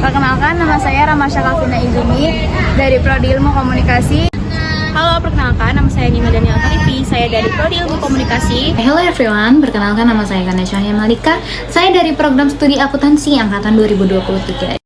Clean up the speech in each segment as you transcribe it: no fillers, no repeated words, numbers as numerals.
Perkenalkan, nama saya Ramasya Kavina Izumi dari Prodi Ilmu Komunikasi. Halo, perkenalkan nama saya Nima Daniel Karifi, saya dari Prodi Ilmu Komunikasi. Hello everyone, perkenalkan nama saya Kana Syahya Malika. Saya dari program studi akuntansi angkatan 2023.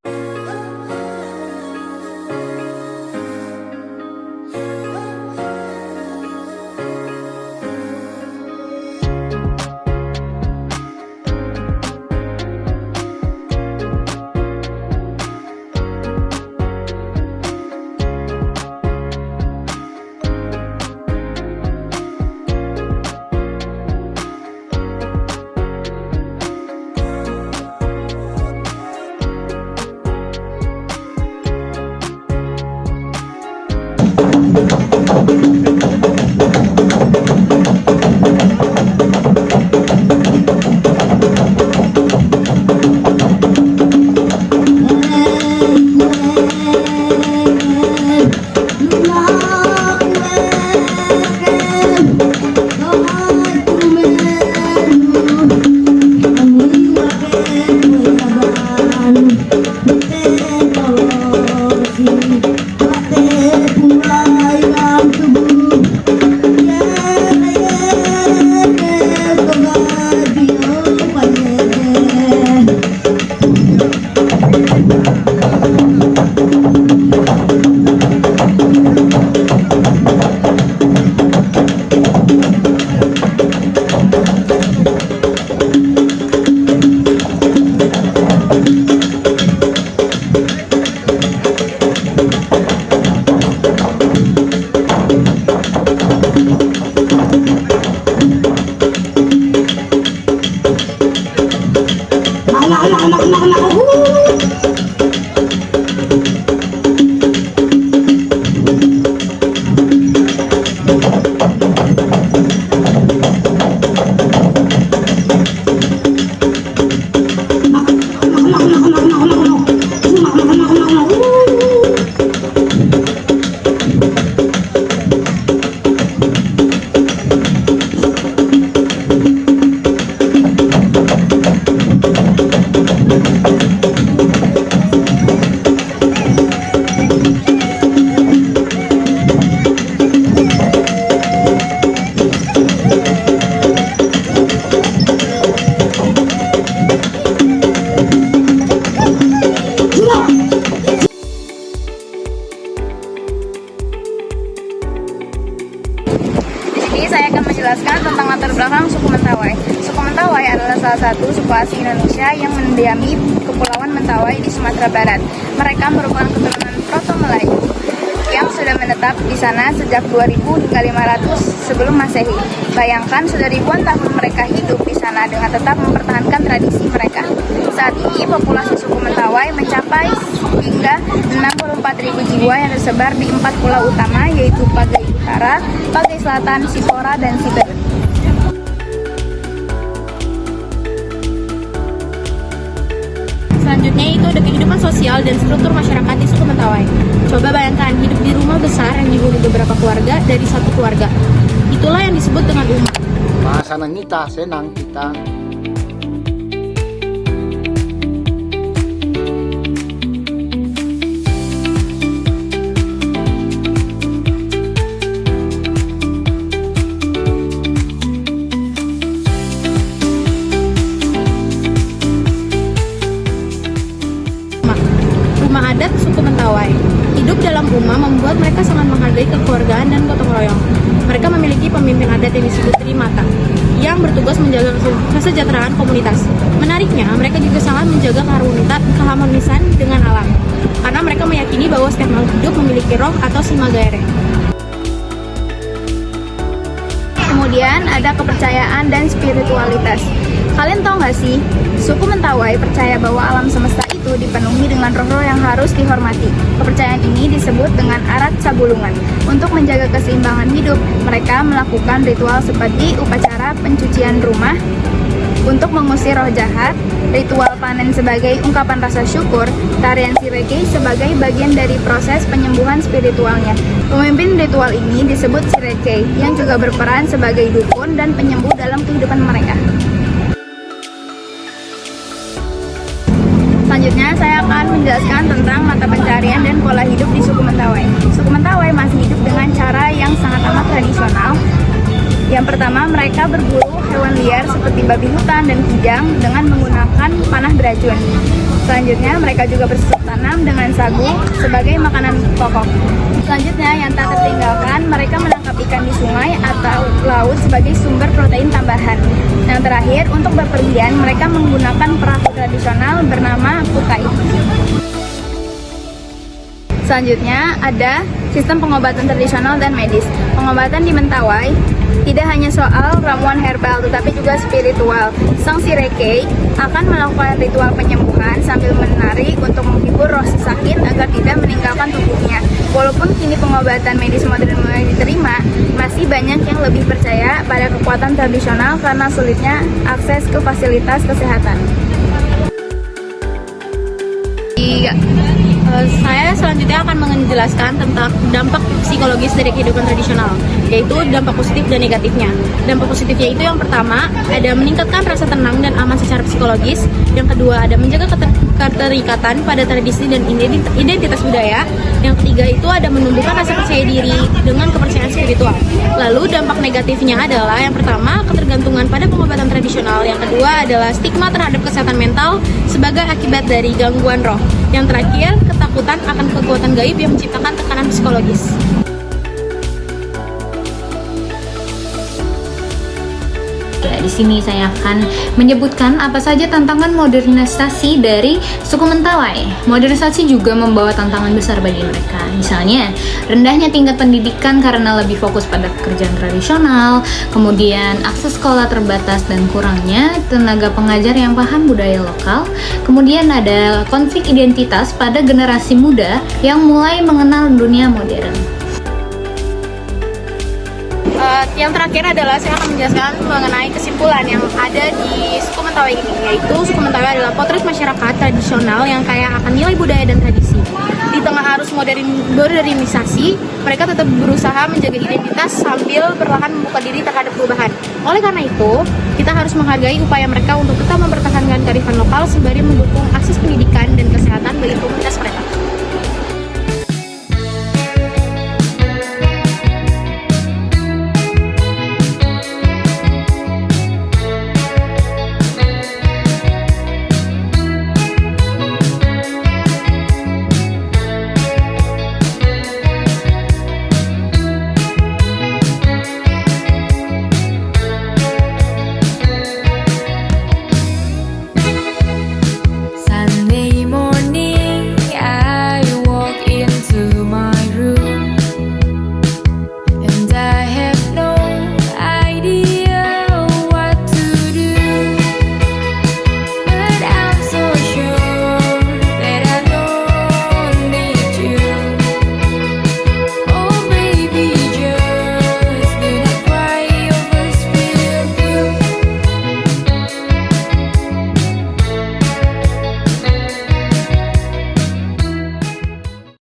Saya akan menjelaskan tentang latar belakang suku Mentawai. Suku Mentawai adalah salah satu suku asli Indonesia yang mendiami Kepulauan Mentawai di Sumatera Barat. Mereka merupakan keturunan Proto-Melayu yang sudah menetap di sana sejak 2000 hingga 500 sebelum Masehi. Bayangkan sudah ribuan tahun mereka hidup di sana dengan tetap mempertahankan tradisi mereka. Saat ini populasi suku Mentawai mencapai hingga 64.000 jiwa yang tersebar di 4 pulau utama, yaitu Pagai Utara, Pagai Selatan, Sipora, dan Siberut. Selanjutnya itu ada kehidupan sosial dan struktur masyarakat di suku Mentawai. Coba bayangkan hidup di rumah besar yang dihuni beberapa keluarga dari satu keluarga. Itulah yang disebut dengan rumah. Bahasa nangita, senang kita. Rumah adat suku Mentawai. Hidup dalam rumah membuat mereka sangat menghargai kekeluargaan dan gotong royong. Mereka memiliki pemimpin adat yang disebut Trimata, yang bertugas menjaga kesejahteraan komunitas. Menariknya, mereka juga sangat menjaga keharmonisan dengan alam, karena mereka meyakini bahwa setiap makhluk hidup memiliki roh atau simagaere. Kemudian ada kepercayaan dan spiritualitas. Kalian tahu nggak sih, suku Mentawai percaya bahwa alam semesta itu dipenuhi dengan roh-roh yang harus dihormati. Kepercayaan ini disebut dengan arat sabulungan. Untuk menjaga keseimbangan hidup, mereka melakukan ritual seperti upacara pencucian rumah untuk mengusir roh jahat, ritual panen sebagai ungkapan rasa syukur, tarian Sireke sebagai bagian dari proses penyembuhan spiritualnya. Pemimpin ritual ini disebut Sireke, yang juga berperan sebagai dukun dan penyembuh dalam kehidupan mereka. Selanjutnya, saya akan menjelaskan tentang mata pencarian dan pola hidup di suku Mentawai. Suku Mentawai masih hidup dengan cara yang sangat amat tradisional. Yang pertama, mereka berburu hewan liar seperti babi hutan dan kijang dengan menggunakan panah beracun. Selanjutnya, mereka juga bercocok tanam dengan sagu sebagai makanan pokok. Selanjutnya, yang tak tertinggalkan, mereka menangkap ikan di sungai atau laut sebagai sumber protein tambahan. Yang terakhir, untuk bepergian, mereka menggunakan perahu tradisional bernama putai. Selanjutnya, ada sistem pengobatan tradisional dan medis. Pengobatan di Mentawai tidak hanya soal ramuan herbal, tetapi juga spiritual. Sang Sireke akan melakukan ritual penyembuhan sambil menari untuk menghibur roh si sakit agar tidak meninggalkan tubuhnya. Walaupun kini pengobatan medis modern mulai diterima, masih banyak yang lebih percaya pada kekuatan tradisional karena sulitnya akses ke fasilitas kesehatan. Saya selanjutnya akan menjelaskan tentang dampak psikologis dari kehidupan tradisional, yaitu dampak positif dan negatifnya. Dampak positifnya itu yang pertama, ada meningkatkan rasa tenang dan aman secara psikologis. Yang kedua, ada menjaga keterikatan pada tradisi dan identitas budaya. Yang ketiga itu ada menumbuhkan rasa percaya diri dengan kepercayaan spiritual. Lalu dampak negatifnya adalah yang pertama, ketergantungan pada pengobatan tradisional. Yang kedua adalah stigma terhadap kesehatan mental sebagai akibat dari gangguan roh. Yang terakhir, ketakutan akan kekuatan gaib yang menciptakan tekanan psikologis. Ya, di sini saya akan menyebutkan apa saja tantangan modernisasi dari suku Mentawai. Modernisasi juga membawa tantangan besar bagi mereka. Misalnya, rendahnya tingkat pendidikan karena lebih fokus pada pekerjaan tradisional, kemudian akses sekolah terbatas dan kurangnya tenaga pengajar yang paham budaya lokal, kemudian ada konflik identitas pada generasi muda yang mulai mengenal dunia modern. Yang terakhir adalah saya akan menjelaskan mengenai kesimpulan yang ada di suku Mentawai ini, yaitu suku Mentawai adalah potret masyarakat tradisional yang kaya akan nilai budaya dan tradisi. Di tengah arus modernisasi, mereka tetap berusaha menjaga identitas sambil perlahan membuka diri terhadap perubahan. Oleh karena itu, kita harus menghargai upaya mereka untuk tetap mempertahankan kearifan lokal sembari mendukung